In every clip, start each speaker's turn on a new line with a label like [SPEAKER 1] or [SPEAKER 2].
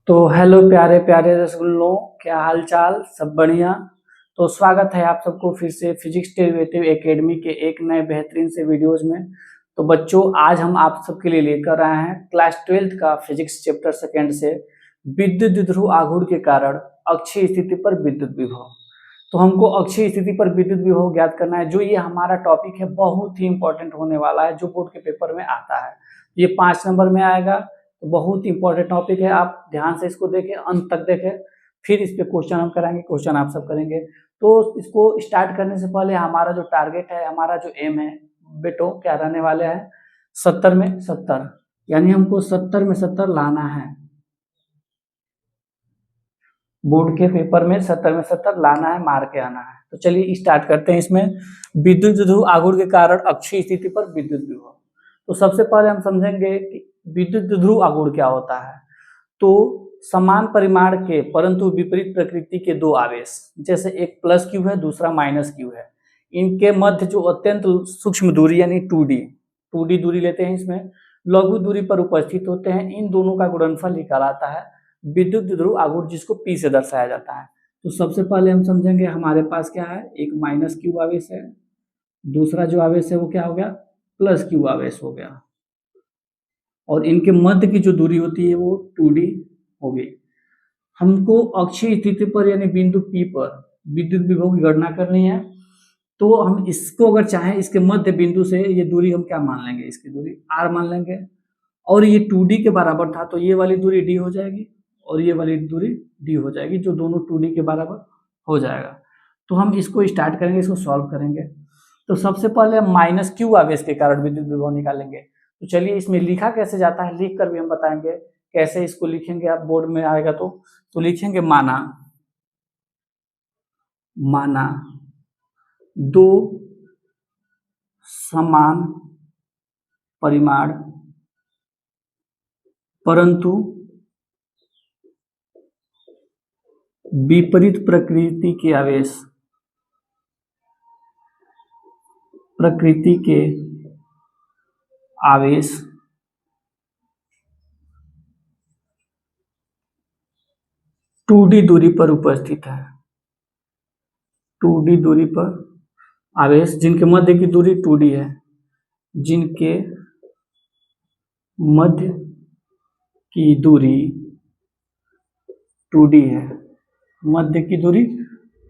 [SPEAKER 1] तो हेलो प्यारे प्यारे रसगुल्लों, क्या हाल चाल? सब बढ़िया। तो स्वागत है आप सबको फिर से फिजिक्स डेरिवेटिव एकेडमी के एक नए बेहतरीन से वीडियोज में। तो बच्चों, आज हम आप सबके लिए लेकर आए हैं क्लास 12th का फिजिक्स चैप्टर सेकेंड से विद्युत द्विध्रुव आघूर्ण के कारण अक्षीय स्थिति पर विद्युत विभव। तो हमको अक्षीय स्थिति पर विद्युत विभव ज्ञात करना है। जो ये हमारा टॉपिक है बहुत ही इंपॉर्टेंट होने वाला है, जो बोर्ड के पेपर में आता है। ये 5 नंबर में आएगा। तो बहुत इंपॉर्टेंट टॉपिक है, आप ध्यान से इसको देखें, अंत तक देखें, फिर इस पे क्वेश्चन हम कराएंगे, क्वेश्चन आप सब करेंगे। तो इसको स्टार्ट करने से पहले हमारा जो टारगेट है, हमारा जो एम है बेटो, क्या रहने वाले हैं? 70 में 70, यानी हमको 70 में 70 लाना है। बोर्ड के पेपर में 70 में 70 लाना है, मार के आना है। तो चलिए स्टार्ट करते हैं। इसमें विद्युत द्विध्रुव आघूर्ण के कारण अक्षीय स्थिति पर विद्युत विभव। तो सबसे पहले हम समझेंगे कि विद्युत द्विध्रुव आघूर्ण क्या होता है। तो समान परिमाण के परंतु विपरीत प्रकृति के दो आवेश, जैसे एक प्लस क्यू है, दूसरा माइनस क्यू है, इनके मध्य जो अत्यंत सूक्ष्म दूरी यानी 2D दूरी लेते हैं, इसमें लघु दूरी पर उपस्थित होते हैं, इन दोनों का गुणनफल निकाला आता है विद्युत द्विध्रुव आघूर्ण, जिसको P से दर्शाया जाता है। तो सबसे पहले हम समझेंगे हमारे पास क्या है, एक माइनस क्यू आवेश है, दूसरा जो आवेश है वो क्या हो गया, प्लस क्यू आवेश हो गया, और इनके मध्य की जो दूरी होती है वो 2D हो गई। हमको अक्षीय स्थिति पर यानी बिंदु P पर विद्युत विभव की गणना करनी है। तो हम इसको अगर चाहें, इसके मध्य बिंदु से ये दूरी हम क्या मान लेंगे, इसकी दूरी R मान लेंगे, और ये 2D के बराबर था, तो ये वाली दूरी D हो जाएगी और ये वाली दूरी D हो जाएगी, जो दोनों 2D के बराबर हो जाएगा। तो हम इसको स्टार्ट करेंगे, इसको सॉल्व करेंगे। तो सबसे पहले हम माइनस क्यू आवेश के कारण विद्युत विभव निकालेंगे। तो चलिए, इसमें लिखा कैसे जाता है, लिख कर भी हम बताएंगे कैसे इसको लिखेंगे। आप बोर्ड में आएगा तो लिखेंगे माना दो समान परिमाण परंतु विपरीत प्रकृति के आवेश 2D दूरी पर उपस्थित है। 2D दूरी पर आवेश जिनके मध्य की दूरी 2D है, जिनके मध्य की दूरी 2D है, मध्य की दूरी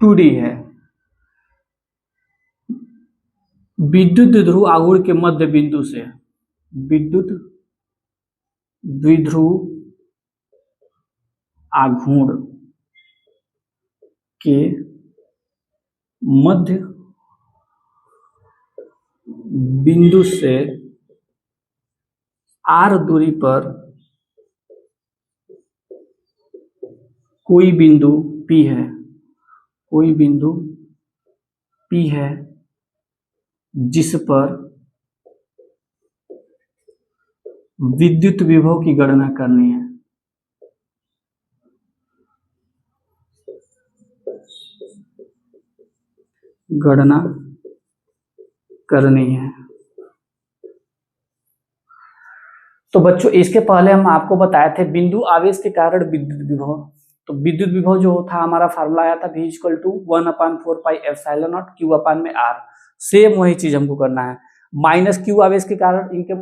[SPEAKER 1] 2D है। विद्युत द्विध्रुव आघूर्ण के मध्य बिंदु से विद्युत द्विध्रुव आघूर्ण के मध्य बिंदु से R दूरी पर कोई बिंदु P है, जिस पर विद्युत विभव की गणना करनी है। तो बच्चों, इसके पहले हम आपको बताए थे बिंदु आवेश के कारण विद्युत विभव। तो विद्युत विभव जो था, हमारा फार्मूला आया था V = 1/4πε0 Q/r। सेम वही चीज हमको करना है। माइनस क्यू आवेश के कारण इनके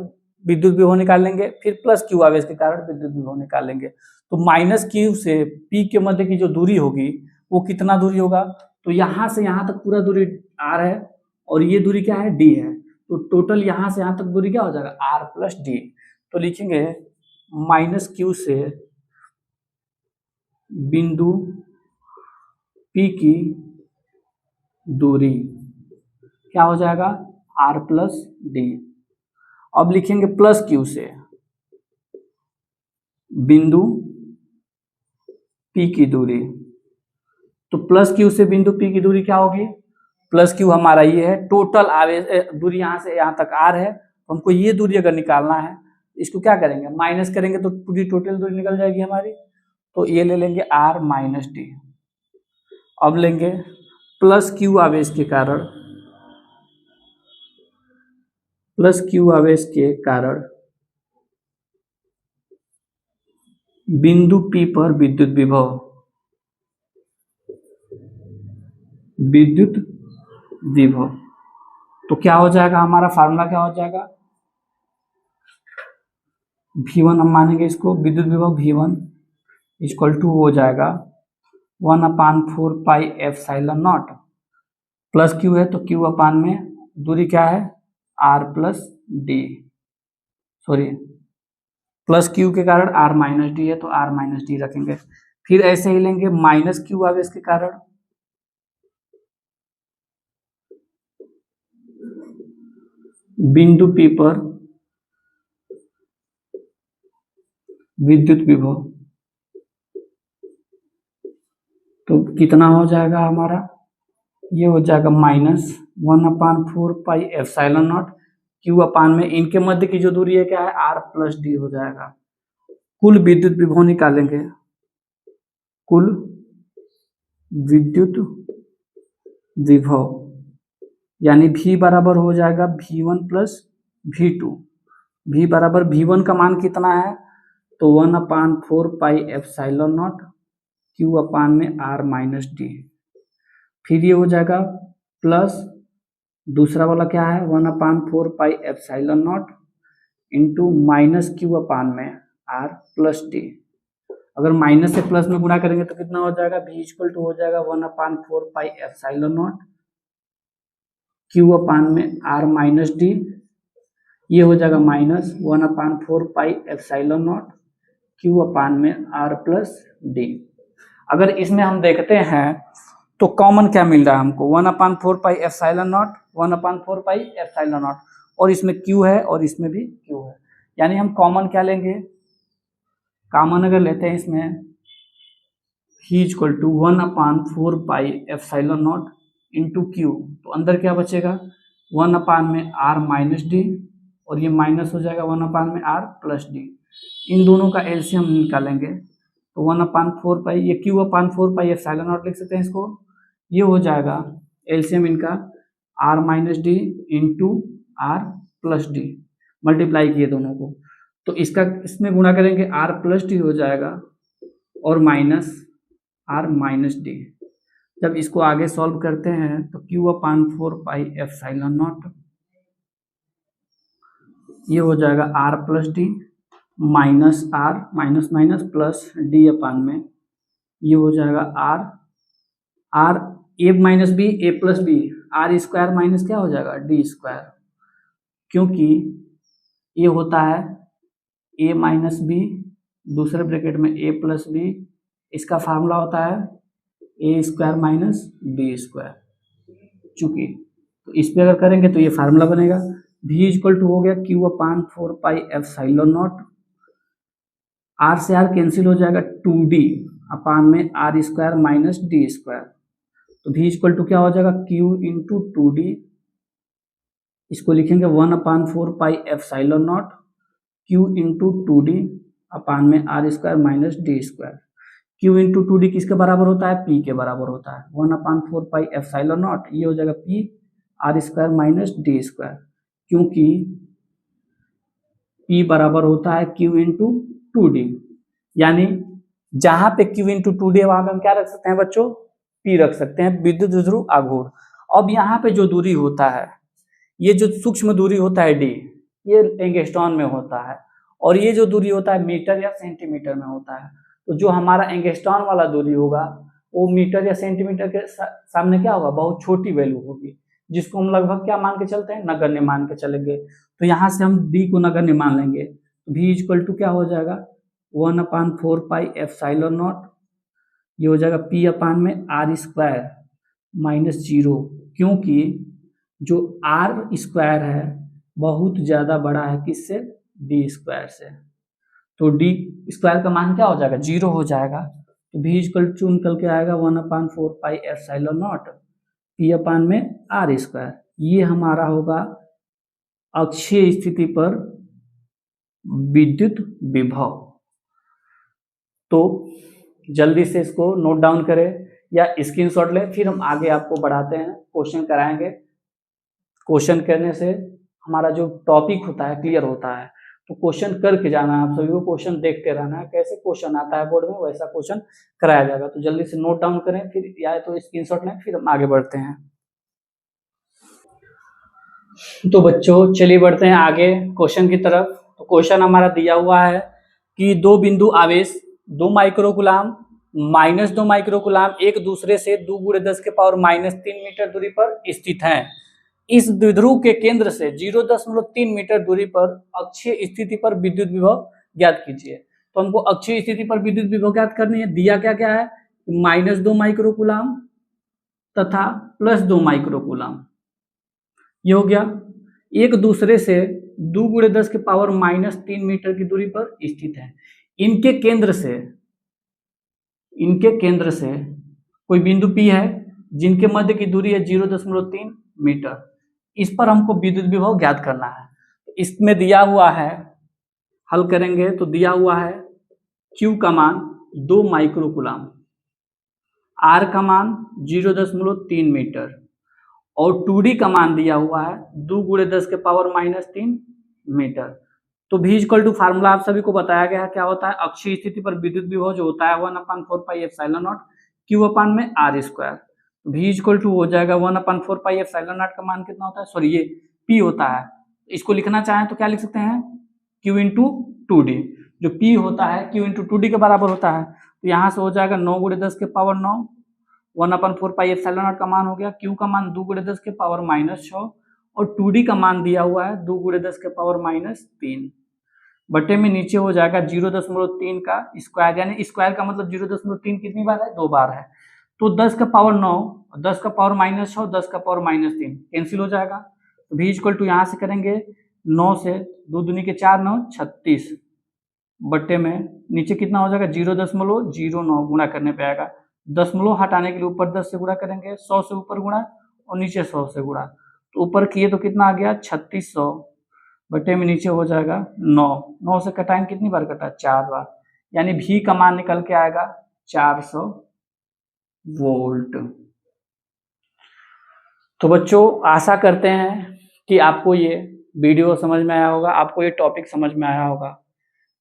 [SPEAKER 1] विद्युत विभव निकाल लेंगे, फिर प्लस क्यू आवेश के कारण विद्युत विभव निकाल लेंगे। तो माइनस क्यू से P के मध्य की जो दूरी होगी वो कितना दूरी होगा, तो यहाँ से यहाँ तक पूरा दूरी R है, और ये दूरी क्या है, D है। तो टोटल यहाँ से यहाँ तक दूरी क्या हो जाएगा, R + D। तो लिखेंगे माइनस क्यू से बिंदु P की दूरी क्या हो जाएगा, R + D। अब लिखेंगे प्लस क्यू से बिंदु P की दूरी। तो प्लस क्यू से बिंदु P की दूरी क्या होगी, प्लस क्यू हमारा ये है, टोटल आवेश दूरी यहाँ से यहाँ तक R है। तो हमको ये दूरी अगर निकालना है, इसको क्या करेंगे, माइनस करेंगे तो पूरी टोटल दूरी निकल जाएगी हमारी। तो ये ले लेंगे R - D। अब लेंगे प्लस क्यू आवेश के कारण बिंदु P पर विद्युत विभव तो क्या हो जाएगा, हमारा फार्मूला क्या हो जाएगा, V1 हम मानेंगे इसको, विद्युत विभव V1 इक्वल टू हो जाएगा 1/4 pi epsilon not plus Q है तो Q अपान में दूरी क्या है R plus D, sorry plus Q के कारण R माइनस डी है तो R माइनस डी रखेंगे। फिर ऐसे ही लेंगे माइनस Q आवेश के कारण बिंदु P पर विद्युत विभव तो कितना हो जाएगा हमारा, ये हो जाएगा -1/4 पाई एप्सिलॉन नॉट Q अपान में इनके मध्य की जो दूरी है क्या है R प्लस डी हो जाएगा। कुल विद्युत विभव निकालेंगे, कुल विद्युत विभव यानी V बराबर हो जाएगा V1 प्लस V2। V बराबर V1 का मान कितना है तो 1/4 पाई एप्सिलॉन नॉट Q अपान में R माइनस डी। फिर ये हो जाएगा प्लस दूसरा वाला क्या है 1/4 pi epsilon not into minus Q अपान में R प्लस डी। अगर माइनस से प्लस में गुणा करेंगे तो कितना हो जाएगा, V इक्वल टू हो जाएगा 1/4 पाई एप्सिलॉन नॉट Q अपान में R माइनस डी। ये हो जाएगा -1/4 पाई एप्सिलॉन नॉट Q अपान में R प्लस डी। अगर इसमें हम देखते हैं तो कॉमन क्या मिल रहा है हमको 1/4 pi epsilon not 1/4 pi epsilon not और इसमें Q है और इसमें भी Q है, यानी हम कॉमन क्या लेंगे, कॉमन अगर लेते हैं इसमें V equal to 1/4 pi epsilon not into Q तो अंदर क्या बचेगा 1 अपान में R माइनस डी और ये माइनस हो जाएगा 1 अपान में R प्लस डी। इन दोनों का एलसीएम निकालेंगे तो 1/4 पाई, ये Q upon 4 pi epsilon not लिख सकते हैं इसको, ये हो जाएगा एलसीएम इनका R minus D into R plus D, multiply किए दोनों को तो इसका इसमें गुणा करेंगे R प्लस डी हो जाएगा और माइनस R माइनस डी। जब इसको आगे सॉल्व करते हैं तो Q upon 4 pi epsilon not ये हो जाएगा R plus D minus R minus minus plus D upon में ये हो जाएगा R A minus B A plus B R square minus क्या हो जाएगा डी स्क्वायर, क्योंकि ये होता है ए माइनस बी दूसरे ब्रैकेट में ए प्लस बी, इसका फार्मूला होता है A square minus B square, चूंकि तो इस पे अगर करेंगे तो ये फार्मूला बनेगा V इक्वल टू हो गया Q upon 4 pi epsilon not, R से R कैंसिल हो जाएगा 2D अपान में R square minus D square तो V इक्वल टू क्या हो जाएगा Q इंटू 2D, इसको लिखेंगे 1/4 pi epsilon not Q into 2D अपान में R square minus D square. Q into 2D किसके बराबर होता है P के बराबर होता है 1/4 पाई एप्सिलॉन नॉट, ये हो जाएगा P R square minus D square, क्योंकि P बराबर होता है Q इंटू 2D, यानी जहां पे Q इंटू 2D है वहां पे हम क्या रख सकते हैं बच्चों P रख सकते हैं, विद्युत ध्रुव आघूर्ण। अब यहाँ पे जो दूरी होता है ये जो सूक्ष्म दूरी होता है D ये एंगस्ट्रॉन में होता है और ये जो दूरी होता है मीटर या सेंटीमीटर में होता है, तो जो हमारा एंगस्ट्रॉन वाला दूरी होगा वो मीटर या सेंटीमीटर के सामने क्या होगा बहुत छोटी वैल्यू होगी, जिसको हम लगभग क्या मान के चलते हैं नगण्य मान के चलेंगे। तो यहाँ से हम D को नगण्य मान लेंगे तो V इक्वल टू क्या हो जाएगा 1/4 पाई एप्सिलॉन नॉट, ये हो जाएगा P अपान में R स्क्वायर माइनस 0, क्योंकि जो R स्क्वायर है बहुत ज़्यादा बड़ा है किससे D स्क्वायर से, तो D स्क्वायर का मान क्या हो जाएगा 0 हो जाएगा तो V इक्वल टू निकल के आएगा 1/4 पाई एप्सिलॉन नॉट P अपान में R स्क्वायर। ये हमारा होगा अक्षीय स्थिति पर विद्युत विभव। तो जल्दी से इसको नोट डाउन करें या स्क्रीनशॉट लें, फिर हम आगे आपको बढ़ाते हैं, क्वेश्चन कराएंगे। क्वेश्चन करने से हमारा जो टॉपिक होता है क्लियर होता है। तो क्वेश्चन करके जाना है, आप सभी को क्वेश्चन देखते रहना है, कैसे क्वेश्चन आता है बोर्ड में वैसा क्वेश्चन कराया जाएगा। तो जल्दी से नोट डाउन करें, फिर या तो स्क्रीनशॉट लें, फिर हम आगे बढ़ते हैं। तो बच्चों चलिए बढ़ते हैं आगे क्वेश्चन की तरफ। तो क्वेश्चन हमारा दिया हुआ है कि दो बिंदु आवेश 2 माइक्रोकूलाम -2 माइक्रोकूलाम एक दूसरे से 2 × 10⁻³ मीटर दूरी पर स्थित हैं। इस द्विध्रुव के केंद्र से 0.3 मीटर दूरी पर अक्षीय स्थिति पर विद्युत विभव ज्ञात कीजिए। तो हमको अक्षीय स्थिति पर विद्युत विभव ज्ञात करनी है। दिया क्या क्या है, -2 माइक्रोकूलाम तथा +2 माइक्रोकूलाम, ये हो गया। एक दूसरे से 2 × 10⁻³ मीटर की दूरी पर स्थित है। इनके केंद्र से कोई बिंदु P है जिनके मध्य की दूरी है 0.3 मीटर। इस पर हमको विद्युत विभव ज्ञात करना है। इसमें दिया हुआ है, हल करेंगे तो दिया हुआ है Q का मान 2 माइक्रोकूलाम, R का मान 0.3 मीटर और 2D का मान दिया हुआ है 2 × 10⁻³ मीटर। तो V = फार्मूला आप सभी को बताया गया है, क्या होता है, अक्षीय स्थिति पर विद्युत विभव जो होता है 1/4πε0 Q/r²। V = हो जाएगा 1/4πε0 का मान कितना होता है, सॉरी ये P होता है। इसको लिखना चाहें तो क्या लिख सकते हैं, Q × 2D। जो P होता है Q × 2D के बराबर होता है। तो यहाँ से हो जाएगा 9 × 10⁹ 1/4πε0 का मान हो गया। Q का मान 2 × 10⁻⁻6 और 2D का मान दिया हुआ है 2 × 10⁻³ बटे में नीचे हो जाएगा 0.3 का स्क्वायर, यानी स्क्वायर का मतलब 0.3 कितनी बार है, 2 बार है। तो 10⁻9, 10⁻⁻6 और 10⁻³ कैंसिल हो जाएगा। तो V = यहाँ से करेंगे 9 से 2 दूनी के 4, 9 36 बटे में नीचे कितना हो जाएगा 0.09 गुणा करने पे आएगा। दशमलव हटाने के लिए ऊपर 10 से गुणा करेंगे, 100 से ऊपर गुणा और नीचे 100 से गुणा। तो ऊपर किए तो कितना आ गया 3600 बटे में नीचे हो जाएगा 9। 9 से कटाएंगे कितनी बार कटा, 4 बार, यानी V का मान निकल के आएगा 400 वोल्ट। तो बच्चों आशा करते हैं कि आपको ये वीडियो समझ में आया होगा, आपको ये टॉपिक समझ में आया होगा।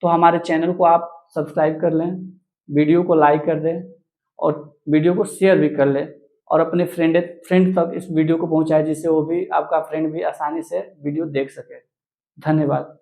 [SPEAKER 1] तो हमारे चैनल को आप सब्सक्राइब कर लें, वीडियो को लाइक कर दें और वीडियो को शेयर भी कर ले और अपने फ्रेंड तक इस वीडियो को पहुंचाए, जिससे वो भी, आपका फ्रेंड भी आसानी से वीडियो देख सके। धन्यवाद।